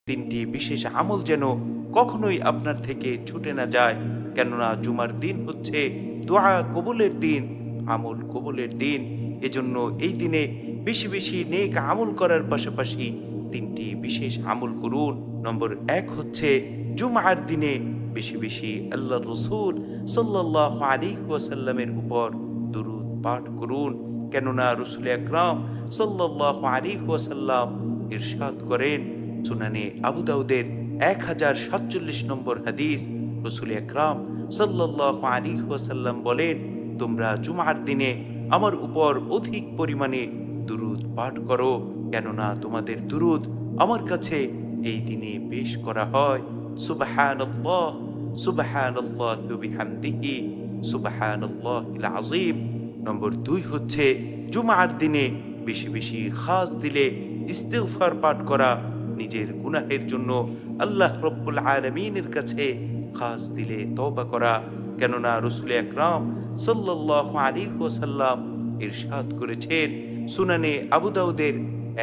তিনটি বিশেষ আমল যেন কখনোই আপনার থেকে ছুটে না যায়, কেননা জুমার দিন হচ্ছে দোয়া কবুলের দিন, আমল কবুলের দিন। এজন্য এই দিনে বেশি বেশি নেক আমল করার পাশাপাশি তিনটি বিশেষ আমল করুন। নম্বর 1 হচ্ছে জুমার দিনে বেশি বেশি আল্লাহ রসুল সাল্লাল্লাহু আলাইহি ওয়াসাল্লামের উপর দুরূদ পাঠ করুন, কেননা রসুল আকরাম সাল্লাল্লাহু আলাইহি ওয়াসাল্লাম ইরশাদ করেন, সুনানে আবু দাউদের 1047 নম্বর হাদিস, রসুল আকরাম সাল্লাল্লাহু আলাইহি ওয়াসাল্লাম বলেন, তোমরা জুমার দিনে আমার উপর অধিক পরিমাণে দুরূদ পাঠ করো, কেননা তোমাদের দুরূদ আমার কাছে এই দিনে পেশ করা হয়। সুবহানাল্লাহ, সুবহানাল্লাহি ওয়া বিহামদিহি, সুবহানাল্লাহিল আযীম। নম্বর 2 হচ্ছে জুমার দিনে বেশি বেশি খাস দিলে ইস্তিগফার পাঠ করা, নিজের গুনাহের জন্য আল্লাহ রব্বুল আলামিনের কাছে খাস দিলে তওবা করা, কেননা রাসূল আকরাম সাল্লাল্লাহু আলাইহি ওয়াসাল্লাম ইরশাদ করেছেন, সুনানে আবু দাউদের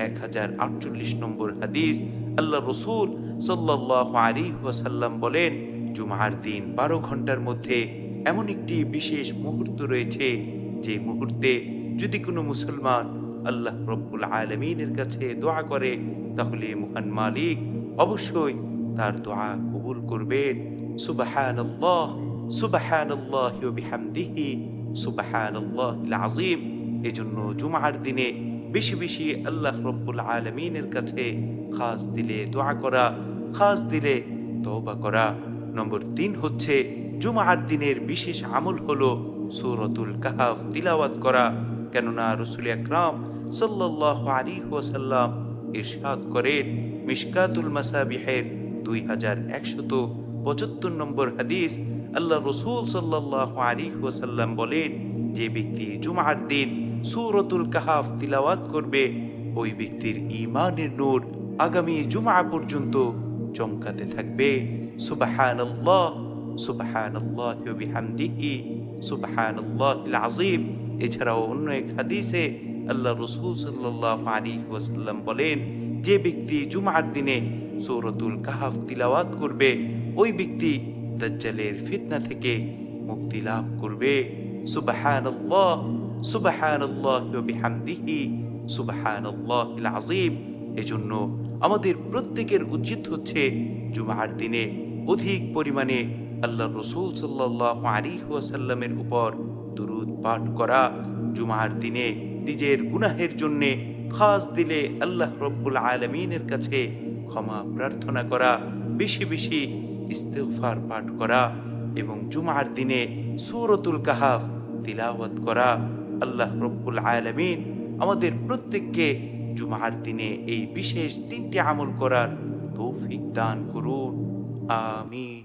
1048 নম্বর হাদিস, আল্লাহ রসুল সাল্লাল্লাহু আলাইহি ওয়াসাল্লাম বলেন, জুমার দিন 12 ঘন্টার মধ্যে এমন একটি বিশেষ মুহূর্ত রয়েছে, যে মুহূর্তে যদি কোনো মুসলমান আল্লাহ রব্বুল আলামিনের কাছে দোয়া করে, তাহলে মহান মালিক অবশ্যই তার দোয়া কবুল করবেন। সুবহানাল্লাহ, সুবহানাল্লাহি ওয়া বিহামদিহি, সুবহানাল্লাহিল আযীম। এজন্য জুমার দিনে বেশি বেশি আল্লাহ রব্বুল আলামিনের কাছে খাস দিলে দোয়া করা, খাস দিলে তওবা করা। নম্বর 3 হচ্ছে জুমার দিনের বিশেষ আমল হলো সূরাতুল কাহফ তিলাওয়াত করা, কেননা রাসূল আকরাম সাল্লাল্লাহু আলাইহি ওয়াসাল্লাম ইরশাদ করেন, মিশকাতুল মাসাবিহের 2175 নম্বর হাদিস, আল্লাহ রসুল সাল্লাল্লাহু আলাইহি ওয়াসাল্লাম বলেন, যে ব্যক্তি জুমার দিন সূরাতুল কাহফ তিলাওয়াত করবে, ওই ব্যক্তির ঈমানের নূর আগামী জুমা পর্যন্ত চমকাতে থাকবে। সুবহানাল্লাহ, সুবহানাল্লাহি ওয়া বিহামদিহি, সুবহানাল্লাহিল আযীম। এছাড়াও অন্য এক হাদিসে আল্লাহ রসুল সাল্লাল্লাহু আলাইহি ওয়াসাল্লাম বলেন, যে ব্যক্তি জুমার দিনে সূরাতুল কাহফ তিলাওয়াত করবে, ওই ব্যক্তি দাজ্জালের ফিতনা থেকে মুক্তি লাভ করবে। সুবহানাল্লাহ, সুবহানাল্লাহি ওয়া বিহামদিহি, সুবহানাল্লাহিল আযীম। এজন্য আমাদের প্রত্যেকের উচিত হচ্ছে জুমার দিনে অধিক পরিমাণে আল্লাহ রসুল সাল্লাল্লাহু আলাইহি ওয়াসাল্লামের উপর দুরূদ পাঠ করা, জুমার দিনে নিজের গুনাহের জন্যে খাস দিলে আল্লাহ রব্বুল আলামিনের কাছে ক্ষমা প্রার্থনা করা, বেশি বেশি ইস্তিগফার পাঠ করা এবং জুমার দিনে সূরাতুল কাহফ তিলাওয়াত করা। আল্লাহ রব্বুল আলামিন আমাদের প্রত্যেককে জুমার দিনে এই বিশেষ 3টি আমল করার তৌফিক দান করুন। আমিন।